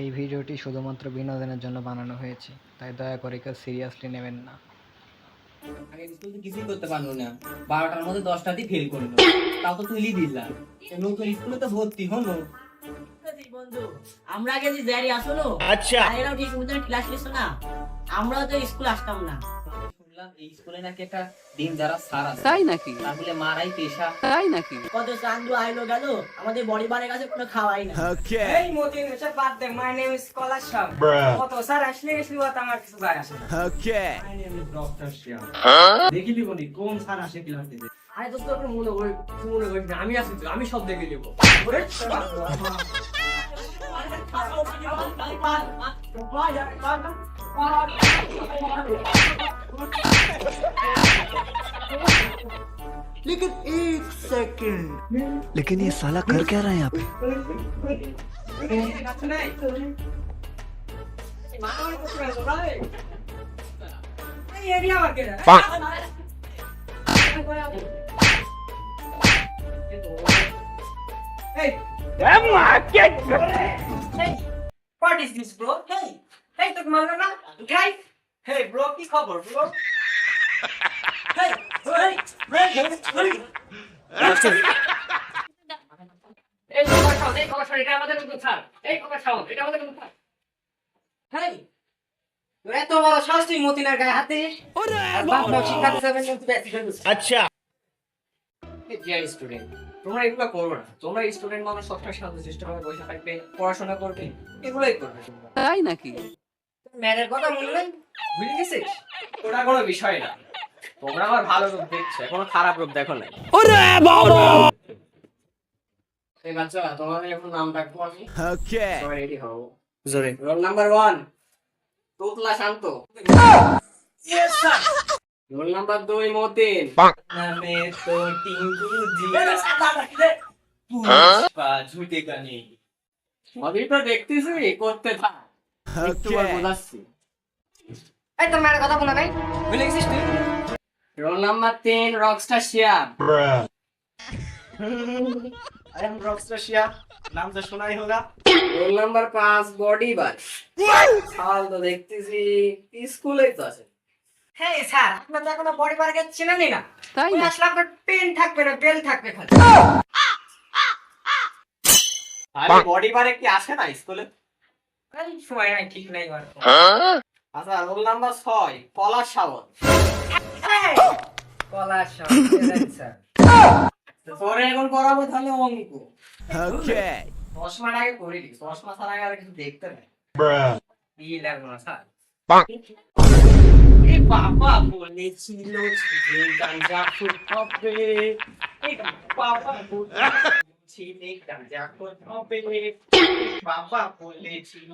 এই ভিডিওটি শুধুমাত্র বিনোদনের জন্য বানানো হয়েছে, তাই দয়া করে কেউ সিরিয়াসলি নেবেন না। আগে স্কুল তো কিছুই করতে পারলো না, 12টার মধ্যে 10টাতেই ফেল করলো, তাও তো তুলি দিলাম। নতুন স্কুলে তো ভর্তি হলো। বন্ধু, আমরা আগে যে যাই আসলো, আচ্ছা এরাও ঠিক মতো ক্লাস নিছো না, আমরাও তো স্কুল আসতাম না। শুনলাম এই স্কুলে নাকি একটা দিন যারা স্যার আছে, তাই নাকি? তাহলে মারাই পেশা, তাই নাকি? কত চান্দু আইলো গেল, আমাদের বডি বারের কাছে কোনো খাওয়াই না। এই মতিন এসব বাদ দে, মাই নেম ইজ কলার শাহ। কত স্যার আসলে গেছিল, আমার কিছু যায় আসে না। মাই নেম ইজ ডক্টর শিয়া। দেখি দিব নি কোন স্যার আসে ক্লাস দিতে। আরে দোস্ত, আপনি মনে করিস না, আমি আছি তো, আমি সব দেখে নেব। ওরে लेकिन एक सेकंड लेकिन ये साला कर क्या रहा है यहाँ पे? Hey, what is this, bro? Hey, তোকে মারলো না? উঠাই। Hey, bro, কি খবর, bro? Hey, hey, hey. এই খবর খাও, এটা আমাদের নতুন স্যার। এই খবর খাও, এটা আমাদের নতুন স্যার। Hey, তোর এত বড় সাহস তুই মতিনের গায়ে হাত দিস? আর বাপ মা শিক্ষা দিতে তুই ব্যস্ত হয়ে গেছিস। আচ্ছা। ডিয়ার স্টুডেন্ট, তোমরা এগুলো করবে না। তোমরা স্টুডেন্ট মানুষ, সবসময় শান্ত শিষ্টভাবে বসে থাকবে, পড়াশোনা করবে, এগুলোই করবে তোমরা। তাই নাকি? ম্যাডের কথা বললে ভুলে গেছিস? ওটা কোনো বিষয় না। তোমরা আমার ভালো রূপ দেখছো, কোনো খারাপ রূপ দেখো না। ওরে বাবা! এই বাচ্চা, তোমাদের এখন নাম ডাকবো আমি। ওকে, সবাই রেডি হও। জোরে। রোল নাম্বার 1 তোতলা Shanto. Yes sir. Roll number 2 Matin. নামে তো টিঙ্কু জি। পুষ্পা ঝুটে গানে। সবই তো দেখতেছি, করতে থাক। একটু পর বোঝাচ্ছি। এই তোর মায়ের কথা বলা নাই, ভুলে গেছিস তুই? Roll number 3 rockstar Shiya. I am rockstar Shiya, नाम तो सुना ही होगा। Roll number 5 body bar. साल तो देखতেছি স্কুলেই তো আছে। হ্যাঁ স্যার, আপনারা তো কোনো বডি বারকে চেনেনই না। তাই না? আসলে আপনার পেন থাকবে না, বেল থাকবে খালি। আরে বডি বারে কি আসে না স্কুলে? এই সময় নাই, ঠিক নাই আর। আচ্ছা, রোল নাম্বার 6 পলাশ সাবন। পলাশ সাবন স্যার। তোরে এখন পড়াবো তাহলে অঙ্ক। ওকে, চশমাটা আগে পরে দিস, চশমা ছাড়া আগে আর কিছু দেখতে নেই। কি লাগবে না স্যার? এই বাবা বলেছিল যে গাঞ্জা খুব হবে। এই বাবা বলেছিল গাঞ্জা খুব হবে। বাবা বলেছিল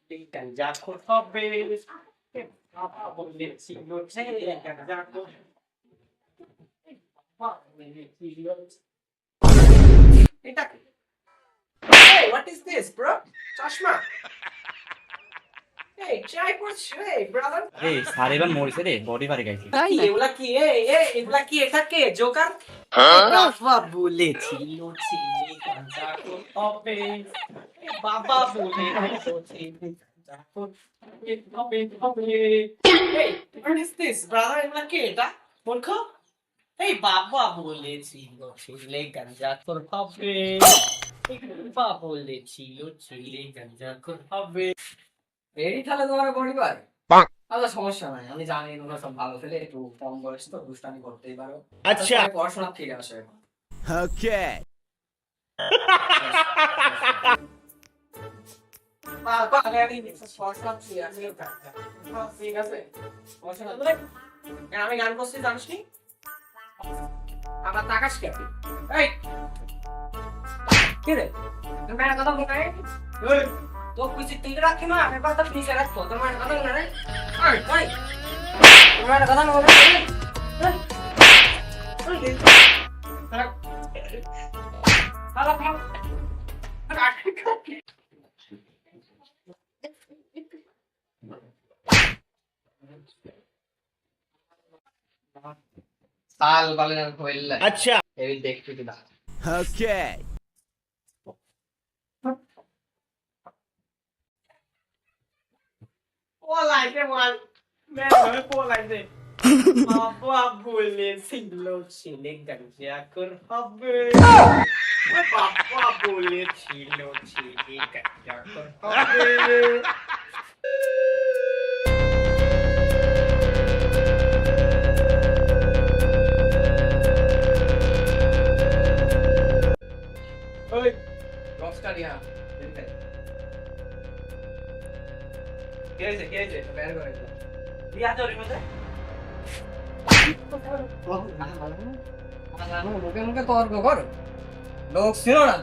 যে গাঞ্জা খুব হবে। বাবা বলেছিল যে গাঞ্জা খুব হবে। এটা কি? Hey, what is this, bro? চশমা। Hey, try what's hey, brother? এই স্যার এবার মরেছে রে, বডি বারে গাইছে। কি এগুলা কি? এগুলা কি? এটা কে? জোকার? বাবা বলেছিল ছিলে গাঁজা খুব হবে। বাবা বলেছিল ছিলে গাঁজা খুব হবে। Hey, what is this, brother? এগুলা কি এটা? মূর্খ? এই বাবা বলেছিল ছিলে গাঁজা খুব হবে। বাবা বলেছিল ছিলে গাঁজা খুব হবে। এই তাহলে তোমার পরিবার? আচ্ছা, সমস্যা নাই, আমি জানি তোমরা সব ভালো ছেলে, একটু কম বয়স তো, দুষ্টামি করতেই পারো। আচ্ছা, পড়াশোনা ঠিক আছে এখন। ওকে। ঠিক আছে, আমি গান করছি জানিস নি? আমার তাকাস কে? এই কি রে, তুমি একটা কথা বলতে তো কিছু ঠিক রাখি না, আমি কথা নিচে রাখবো, তোমার কথা না রে। তোমার কথা না বলে साल वाले होइल्ला। अच्छा, এই দেখতে দিলা। ওকে। পলাইছে বল মেরে পলাইছে বাবা বলেছিল ছেলে গাঞ্জা কর হবে বাবা বলেছিল ছেলে গাঞ্জা কর হবে ওই রকস্টার ইয়া কে আছে বের করে দাও দিয়া তো রে মতে মুখে মুখে তর্ক কর লোক ছিল না